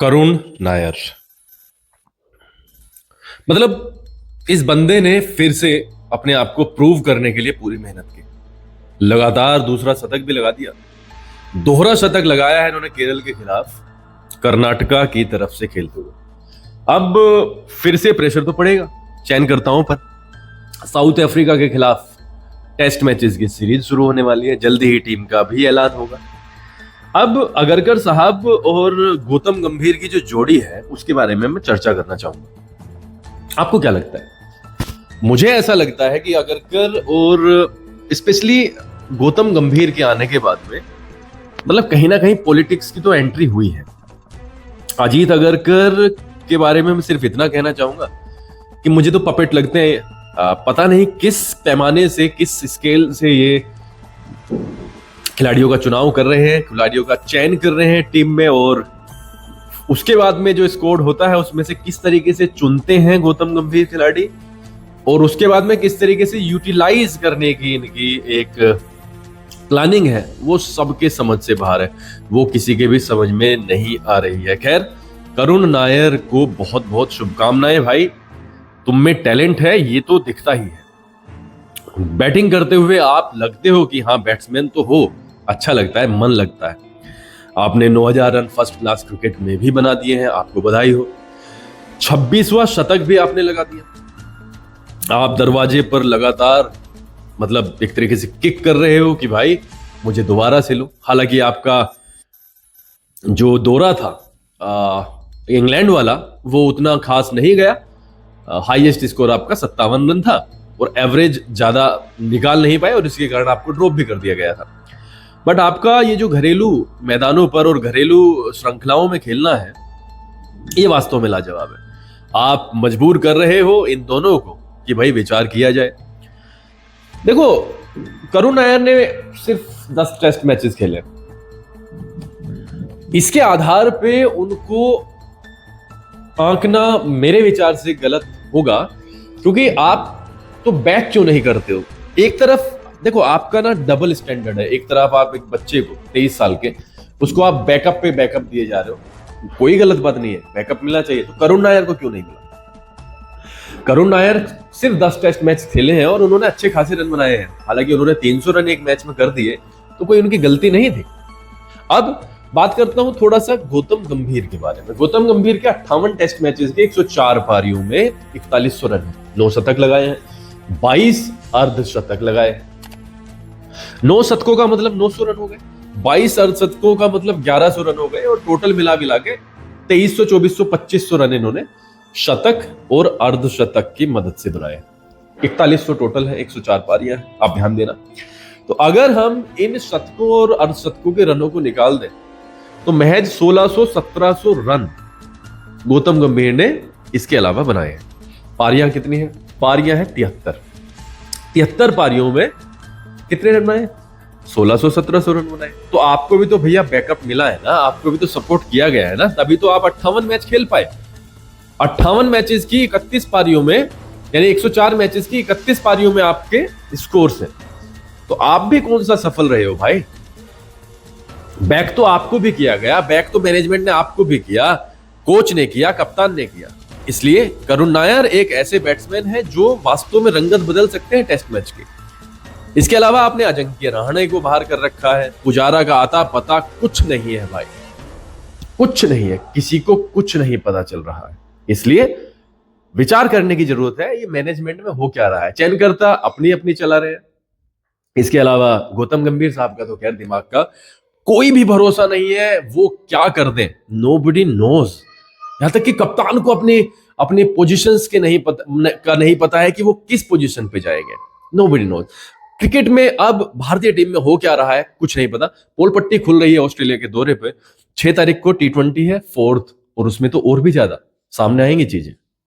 करुण नायर। मतलब इस बंदे ने फिर से अपने आप को प्रूव करने के लिए पूरी मेहनत की। लगातार दूसरा शतक भी लगा दिया। दोहरा शतक लगाया है इन्होंने केरल के खिलाफ कर्नाटका की तरफ से खेलते हुए। अब फिर से प्रेशर तो पड़ेगा चयनकर्ताओं पर। साउथ अफ्रीका के खिलाफ टेस्ट मैचेस की सीरीज शुरू होने वाली है। जल्दी ही टीम का भी ऐलान होगा। अब अगरकर साहब और गौतम गंभीर की जो जोड़ी है उसके बारे में मैं चर्चा करना चाहूंगा। आपको क्या लगता है? मुझे ऐसा लगता है कि अगरकर और स्पेशली गौतम गंभीर के आने के बाद में मतलब कहीं ना कहीं पॉलिटिक्स की तो एंट्री हुई है। अजीत अगरकर के बारे में मैं सिर्फ इतना कहना चाहूंगा कि मुझे तो पपेट लगते हैं। पता नहीं किस पैमाने से, किस स्केल से ये खिलाड़ियों का चुनाव कर रहे हैं, खिलाड़ियों का चयन कर रहे हैं टीम में, और उसके बाद में जो स्क्वाड होता है उसमें से किस तरीके से चुनते हैं गौतम गंभीर खिलाड़ी, और उसके बाद में किस तरीके से यूटिलाइज करने की इनकी एक प्लानिंग है, वो सबके समझ से बाहर है। वो किसी के भी समझ में नहीं आ रही है। खैर, करुण नायर को बहुत बहुत शुभकामनाएं भाई। तुम में टैलेंट है, ये तो दिखता ही है। बैटिंग करते हुए आप लगते हो कि हाँ बैट्समैन तो हो, अच्छा लगता है, मन लगता है। आपने 9000 रन फर्स्ट क्लास क्रिकेट में भी बना दिए हैं, आपको बधाई हो। 26वां शतक भी आपने लगा दिया। आप दरवाजे पर लगातार मतलब एक तरीके से किक कर रहे हो कि भाई मुझे दोबारा से लो। हालांकि आपका जो दौरा था इंग्लैंड वाला वो उतना खास नहीं गया। हाईएस्ट स्कोर आपका 57 रन था और एवरेज ज्यादा निकाल नहीं पाए और इसके कारण आपको ड्रॉप भी कर दिया गया था। बट आपका ये जो घरेलू मैदानों पर और घरेलू श्रृंखलाओं में खेलना है, ये वास्तव में लाजवाब है। आप मजबूर कर रहे हो इन दोनों को कि भाई विचार किया जाए। देखो, करुण नायर ने सिर्फ 10 टेस्ट मैचेस खेले। इसके आधार पे उनको आंकना मेरे विचार से गलत होगा, क्योंकि आप तो बैक क्यों नहीं करते हो? एक तरफ देखो, आपका ना डबल स्टैंडर्ड है। एक तरफ आप एक बच्चे को 23 साल के उसको आप बैकअप पे बैकअप दिए जा रहे हो, कोई गलत बात नहीं है, बैकअप मिलना चाहिए। तो करुण नायर को क्यों नहीं मिला? करुण नायर सिर्फ 10 टेस्ट मैच खेले हैं और उन्होंने अच्छे खासे रन बनाए हैं। हालांकि उन्होंने 300 रन एक मैच में कर दिए, तो कोई उनकी गलती नहीं थी। अब बात करता हूं थोड़ा सा गौतम गंभीर के बारे में। गौतम गंभीर के 58 टेस्ट मैचेस के 104 पारियों में 4100 रन, 9 शतक लगाए हैं, 22 अर्धशतक लगाए हैं। 9 शतकों का मतलब 900 रन हो गए, 22 अर्धशतकों का मतलब 1100 रन हो गए, और टोटल मिला के 2300, 2400, 2500 रन इन्होंने शतक और अर्धशतक की मदद से बनाए। 4100 टोटल है, 104 पारियां हैं, आप ध्यान देना। तो अगर हम इन शतकों और अर्धशतकों के रनों को निकाल दें तो महज 1600, 1700 रन गौतम गंभीर ने इसके अलावा बनाए हैं। पारियां कितनी हैं? पारियां हैं 73। 73 पारियों में कितने रन बनाए? 1600, 1700 रन बनाए। तो आपको भी तो भैया बैकअप मिला है ना, आपको भी तो सपोर्ट किया गया है ना, तभी तो आप 58 मैच खेल पाए। 58 मैचेस की 31 पारियों में, यानी 104 मैचेस की 31 पारियों में आपके स्कोर्स हैं। तो आप भी कौन सा सफल रहे हो भाई? बैक तो आपको भी किया गया, बैक तो मैनेजमेंट ने आपको भी किया, कोच ने किया, कप्तान ने किया। इसलिए करुण नायर एक ऐसे बैट्समैन है जो वास्तव में रंगत बदल सकते हैं टेस्ट मैच की। इसके अलावा आपने अजिंक्य रहाणे को बाहर कर रखा है। पुजारा का आता पता कुछ नहीं है भाई, कुछ नहीं है, किसी को कुछ नहीं पता चल रहा है। इसलिए विचार करने की जरूरत है, ये मैनेजमेंट में हो क्या रहा है। चयनकर्ता अपनी अपनी चला रहे हैं। इसके अलावा गौतम गंभीर साहब का तो खैर दिमाग का कोई भी भरोसा नहीं है, वो क्या कर दें नोबडी नोज। यहां तक कि कप्तान को अपने पोजीशंस के नहीं पता है कि वो किस पोजीशन पे जाएंगे। Nobody knows. क्रिकेट में अब भारतीय टीम में हो क्या रहा है कुछ नहीं पता। पोल पट्टी खुल रही है ऑस्ट्रेलिया के दौरे पे। 6 तारीख को T20 है, 4th, और उसमें तो और भी ज्यादा सामने आएंगी चीजें।